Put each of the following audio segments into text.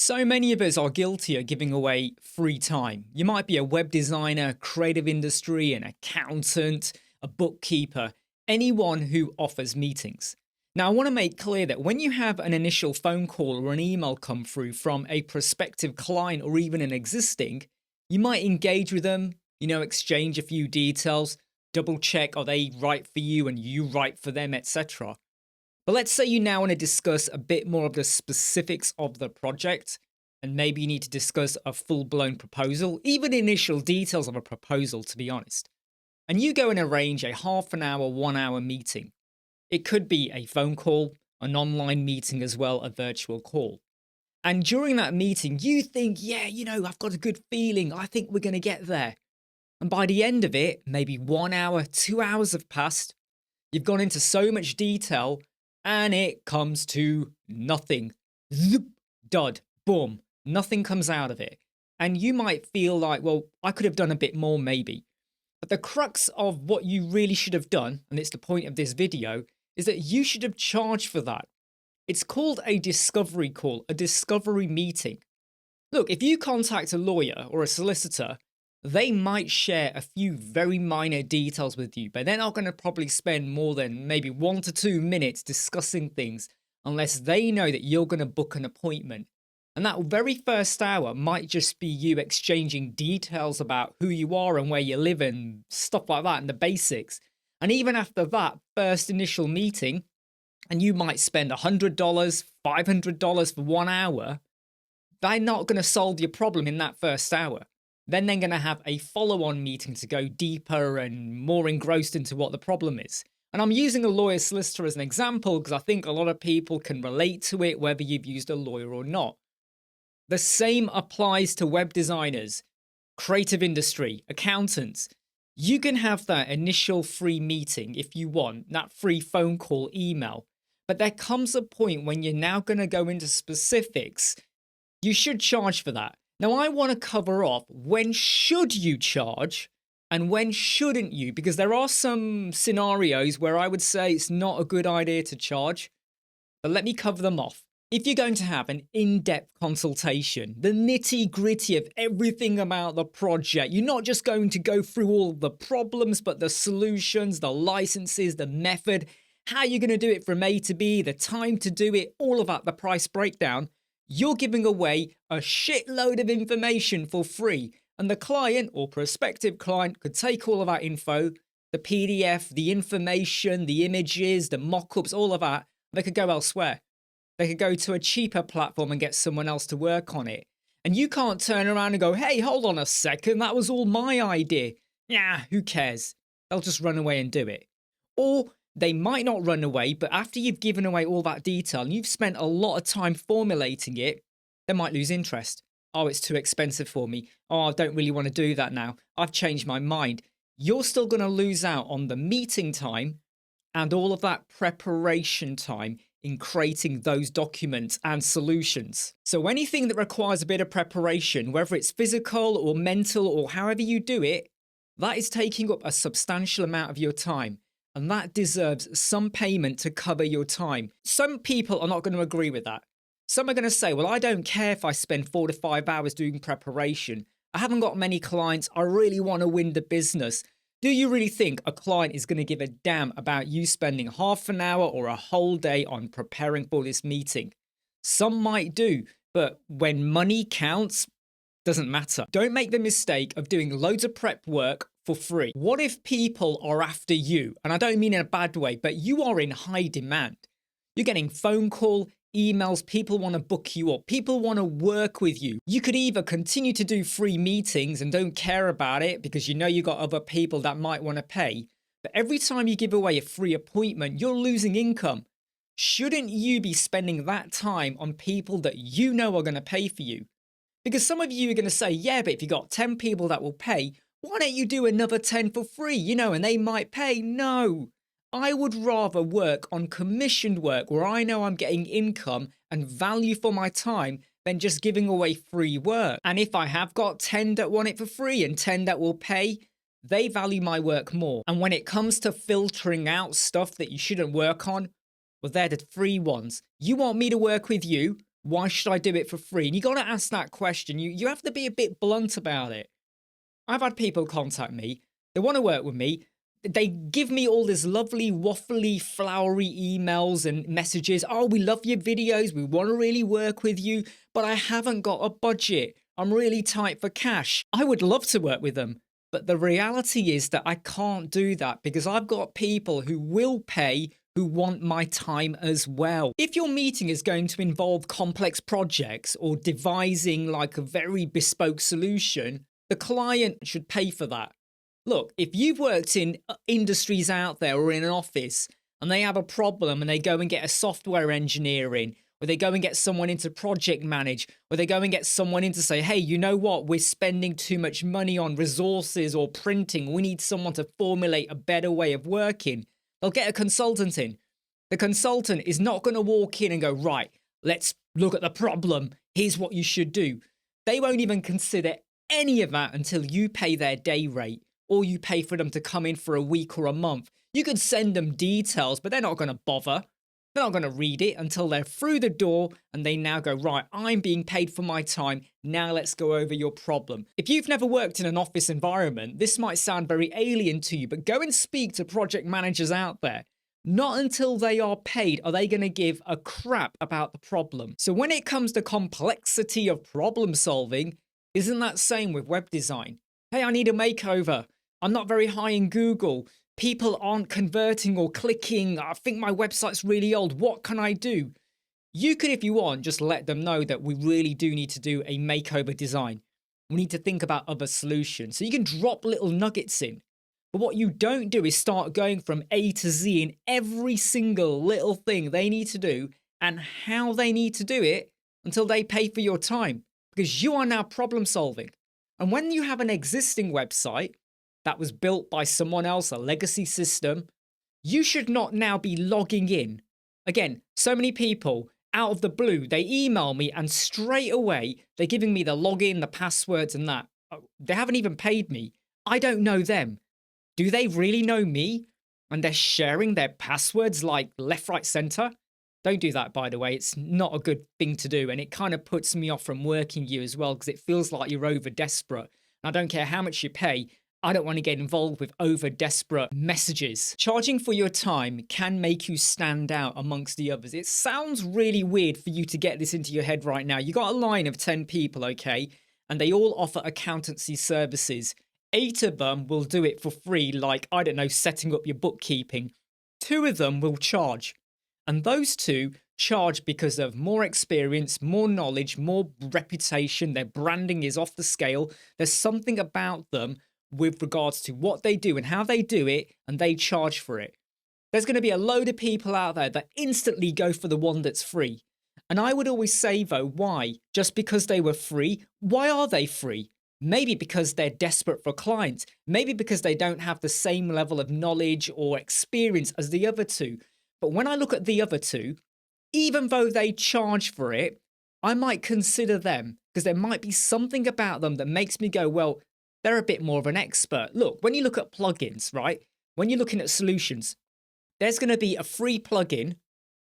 So many of us are guilty of giving away free time. You might be a web designer, creative industry, an accountant, a bookkeeper, anyone who offers meetings. Now, I want to make clear that when you have an initial phone call or an email come through from a prospective client or even an existing, you might engage with them, exchange a few details, double check are they right for you and you right for them, etc. But let's say you now want to discuss a bit more of the specifics of the project, and maybe you need to discuss a full blown proposal, even initial details of a proposal, to be honest. And you go and arrange a half an hour, 1 hour meeting. It could be a phone call, an online meeting as well, a virtual call. And during that meeting, you think, yeah, I've got a good feeling. I think we're going to get there. And by the end of it, maybe 1 hour, 2 hours have passed. You've gone into so much detail and it comes to nothing. Zoop, dud, boom. Nothing comes out of it. And you might feel like, well, I could have done a bit more maybe. But the crux of what you really should have done, and it's the point of this video, is that you should have charged for that. It's called a discovery call, a discovery meeting. Look, if you contact a lawyer or a solicitor, they might share a few very minor details with you, but they're not going to probably spend more than maybe 1 to 2 minutes discussing things unless they know that you're going to book an appointment. And that very first hour might just be you exchanging details about who you are and where you live and stuff like that and the basics. And even after that first initial meeting, and you might spend $100, $500 for 1 hour, they're not going to solve your problem in that first hour. Then they're going to have a follow-on meeting to go deeper and more engrossed into what the problem is. And I'm using a lawyer solicitor as an example because I think a lot of people can relate to it, whether you've used a lawyer or not. The same applies to web designers, creative industry, accountants. You can have that initial free meeting if you want, that free phone call, email. But there comes a point when you're now going to go into specifics. You should charge for that. Now, I want to cover off when should you charge and when shouldn't you, because there are some scenarios where I would say it's not a good idea to charge. But let me cover them off. If you're going to have an in-depth consultation, the nitty-gritty of everything about the project, you're not just going to go through all the problems, but the solutions, the licenses, the method, how you're going to do it from A to B, the time to do it, all of that, the price breakdown. You're giving away a shitload of information for free. And the client or prospective client could take all of that info, the PDF, the information, the images, the mock-ups, all of that. They could go elsewhere. They could go to a cheaper platform and get someone else to work on it. And you can't turn around and go, hey, hold on a second, that was all my idea. Yeah, who cares? They'll just run away and do it. Or they might not run away, but after you've given away all that detail and you've spent a lot of time formulating it, they might lose interest. Oh, it's too expensive for me. Oh, I don't really want to do that now. I've changed my mind. You're still going to lose out on the meeting time and all of that preparation time in creating those documents and solutions. So anything that requires a bit of preparation, whether it's physical or mental or however you do it, that is taking up a substantial amount of your time. And that deserves some payment to cover your time. Some people are not going to agree with that. Some are going to say, well, I don't care if I spend 4 to 5 hours doing preparation. I haven't got many clients. I really want to win the business. Do you really think a client is going to give a damn about you spending half an hour or a whole day on preparing for this meeting? Some might do, but when money counts, doesn't matter. Don't make the mistake of doing loads of prep work for free. What if people are after you? And I don't mean in a bad way, but you are in high demand. You're getting phone call, emails, people want to book you up, people want to work with you. You could either continue to do free meetings and don't care about it because you know you got other people that might want to pay. But every time you give away a free appointment, you're losing income. Shouldn't you be spending that time on people that you know are going to pay for you? Because some of you are going to say, yeah, but if you got 10 people that will pay, why don't you do another 10 for free, and they might pay? No, I would rather work on commissioned work where I know I'm getting income and value for my time than just giving away free work. And if I have got 10 that want it for free and 10 that will pay, they value my work more. And when it comes to filtering out stuff that you shouldn't work on, well, they're the free ones. You want me to work with you? Why should I do it for free? And you got to ask that question. You have to be a bit blunt about it. I've had people contact me. They want to work with me. They give me all this lovely, waffly, flowery emails and messages. Oh, we love your videos. We want to really work with you, but I haven't got a budget. I'm really tight for cash. I would love to work with them, but the reality is that I can't do that because I've got people who will pay who want my time as well. If your meeting is going to involve complex projects or devising like a very bespoke solution, the client should pay for that. Look, if you've worked in industries out there or in an office and they have a problem and they go and get a software engineer in, or they go and get someone in to project manage, or they go and get someone in to say, hey, you know what, we're spending too much money on resources or printing. We need someone to formulate a better way of working. They'll get a consultant in. The consultant is not going to walk in and go, right, let's look at the problem. Here's what you should do. They won't even consider any of that until you pay their day rate or you pay for them to come in for a week or a month. You could send them details, but they're not going to bother. They're not going to read it until they're through the door and they now go, right, I'm being paid for my time. Now let's go over your problem. If you've never worked in an office environment, this might sound very alien to you, but go and speak to project managers out there. Not until they are paid are they going to give a crap about the problem. So when it comes to complexity of problem solving, isn't that same with web design? Hey, I need a makeover. I'm not very high in Google. People aren't converting or clicking. I think my website's really old. What can I do? You could, if you want, just let them know that we really do need to do a makeover design. We need to think about other solutions. So you can drop little nuggets in. But what you don't do is start going from A to Z in every single little thing they need to do and how they need to do it until they pay for your time, because you are now problem solving. And when you have an existing website that was built by someone else, a legacy system, you should not now be logging in. Again, so many people out of the blue, they email me and straight away they're giving me the login, the passwords and that. They haven't even paid me. I don't know them. Do they really know me? And they're sharing their passwords like left, right, center? Don't do that, by the way. It's not a good thing to do. And it kind of puts me off from working you as well, because it feels like you're over desperate. And I don't care how much you pay. I don't want to get involved with over desperate messages. Charging for your time can make you stand out amongst the others. It sounds really weird for you to get this into your head right now. You got a line of 10 people, okay? And they all offer accountancy services. 8 of them will do it for free, like, I don't know, setting up your bookkeeping. 2 of them will charge. And those 2 charge because of more experience, more knowledge, more reputation. Their branding is off the scale. There's something about them with regards to what they do and how they do it, and they charge for it. There's going to be a load of people out there that instantly go for the one that's free. And I would always say, though, why? Just because they were free? Why are they free? Maybe because they're desperate for clients. Maybe because they don't have the same level of knowledge or experience as the other 2. But when I look at the other 2, even though they charge for it, I might consider them because there might be something about them that makes me go, well, they're a bit more of an expert. Look, when you look at plugins, right? When you're looking at solutions, there's going to be a free plugin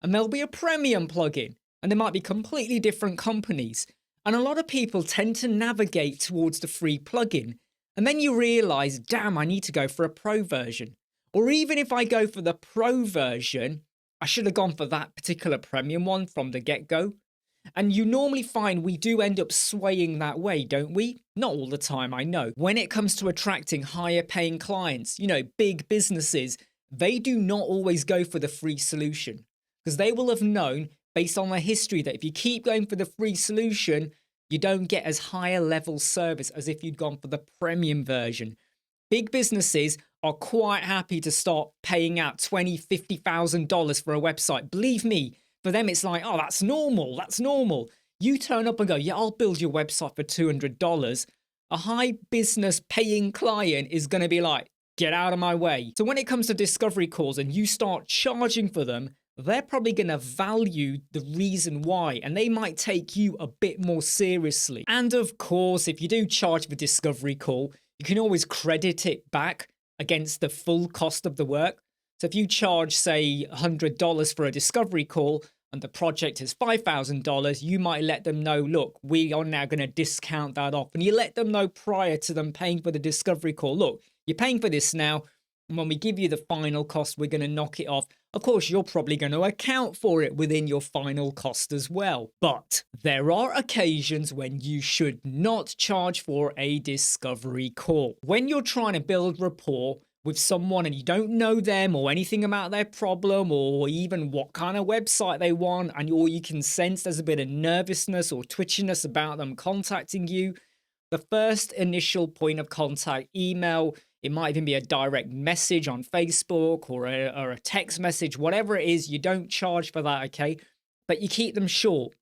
and there'll be a premium plugin, and there might be completely different companies. And a lot of people tend to navigate towards the free plugin. And then you realize, damn, I need to go for a pro version. Or even if I go for the pro version, I should have gone for that particular premium one from the get-go. And you normally find we do end up swaying that way, don't we? Not all the time, I know. When it comes to attracting higher paying clients, you know, big businesses, they do not always go for the free solution, because they will have known based on their history that if you keep going for the free solution, you don't get as high a level service as if you'd gone for the premium version. Big businesses are quite happy to start paying out $20,000, $50,000 for a website. Believe me, for them, it's like, oh, that's normal. That's normal. You turn up and go, yeah, I'll build your website for $200. A high business paying client is going to be like, get out of my way. So when it comes to discovery calls and you start charging for them, they're probably going to value the reason why, and they might take you a bit more seriously. And of course, if you do charge for discovery call, you can always credit it back against the full cost of the work. So if you charge, say, $100 for a discovery call, and the project is $5,000, you might let them know, look, we are now going to discount that off. And you let them know prior to them paying for the discovery call, look, you're paying for this now. And when we give you the final cost, we're going to knock it off. Of course, you're probably going to account for it within your final cost as well. But there are occasions when you should not charge for a discovery call. When you're trying to build rapport with someone and you don't know them or anything about their problem or even what kind of website they want, and or you can sense there's a bit of nervousness or twitchiness about them contacting you, the first initial point of contact, email, it might even be a direct message on Facebook or a text message, whatever it is, you don't charge for that, okay? But you keep them short.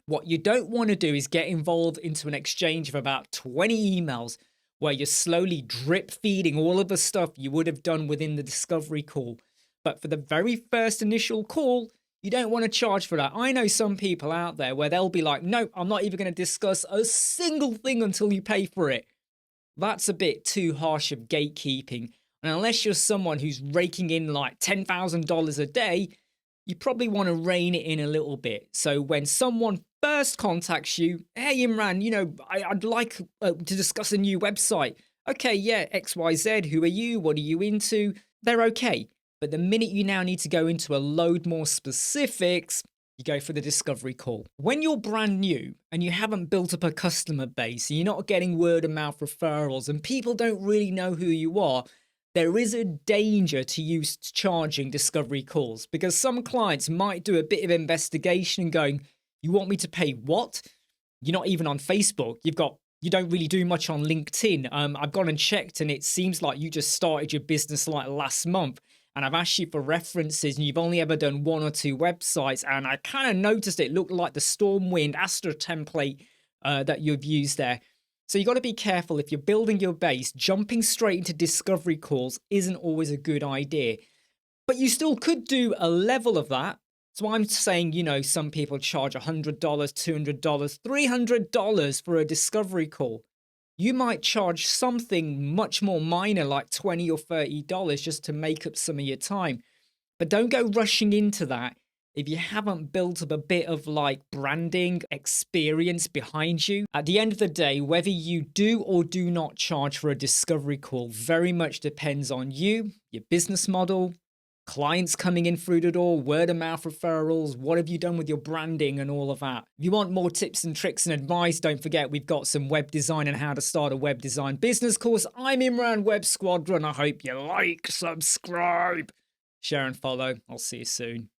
What you don't want to do is get involved into an exchange of about 20 emails where you're slowly drip feeding all of the stuff you would have done within the discovery call. But for the very first initial call, you don't want to charge for that. I know some people out there where they'll be like, no, I'm not even going to discuss a single thing until you pay for it. That's a bit too harsh of gatekeeping. And unless you're someone who's raking in like $10,000 a day, you probably want to rein it in a little bit. So when someone first contacts you, hey Imran, I'd like to discuss a new website. Okay, yeah, XYZ, who are you? What are you into? They're okay. But the minute you now need to go into a load more specifics, you go for the discovery call. When you're brand new and you haven't built up a customer base, and you're not getting word of mouth referrals and people don't really know who you are, there is a danger to you charging discovery calls because some clients might do a bit of investigation and going, you want me to pay what? You're not even on Facebook. You don't really do much on LinkedIn. I've gone and checked and it seems like you just started your business like last month. And I've asked you for references and you've only ever done 1 or 2 websites. And I kind of noticed it looked like the Stormwind Astra template that you've used there. So you got to be careful if you're building your base, jumping straight into discovery calls isn't always a good idea. But you still could do a level of that. So I'm saying, some people charge $100, $200, $300 for a discovery call. You might charge something much more minor like $20 or $30 just to make up some of your time. But don't go rushing into that if you haven't built up a bit of like branding experience behind you. At the end of the day, whether you do or do not charge for a discovery call very much depends on you, your business model, clients coming in through the door, word of mouth referrals, what have you done with your branding and all of that. If you want more tips and tricks and advice, don't forget we've got some web design and how to start a web design business course. I'm Imran, Web Squadron. I hope you like, subscribe, share and follow. I'll see you soon.